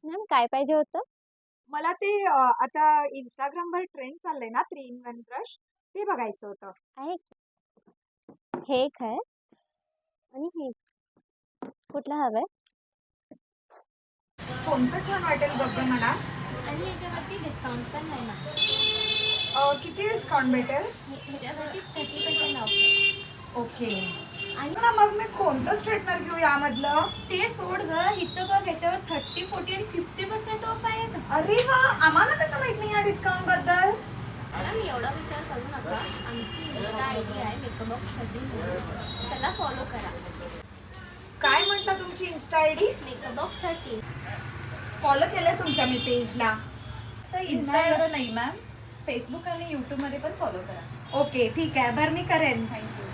Ma'am काय पाहिजे होतं? मला ते आता Instagramवर ट्रेंड चाललंय ना 3 in 1 ब्रश ते बघायचं होतं. आहे की. हे एक आहे आणि हे एक. कुठलं हवंय? कोणतं छान वाटेल बघ गं मला. आणि ह्याच्यावरती डिस्काउंट पण आहे ना. किती डिस्काउंट भेटेल? ह्याच्यावरती 30% ऑफ आहे. ओके. आणि ना मग मी कोणतं स्ट्रेटनर घेऊ यामधलं? ते सोड ग, इथं बघ ह्याच्यावर 30, 40 आणि 50% ऑफ आहेत. अरे वा, आम्हाला कसं माहित नाही या डिस्काउंट बद्दल? मॅम एवढा विचार करू नका. आमची इन्स्टा ID आहे मेकअपबॉक्स30 म्हणून. त्याला फॉलो करा. काय म्हटलं तुमची इन्स्टा आयडी? मेकअपबॉक्स30. फॉलो केलंय तुमच्या मी पेजला. तर इंस्टावर नाही मॅम, फेसबुक आणि यूट्यूबमध्ये पण फॉलो करा. ओके ठीक आहे, बरं मी करेन. थँक्यू.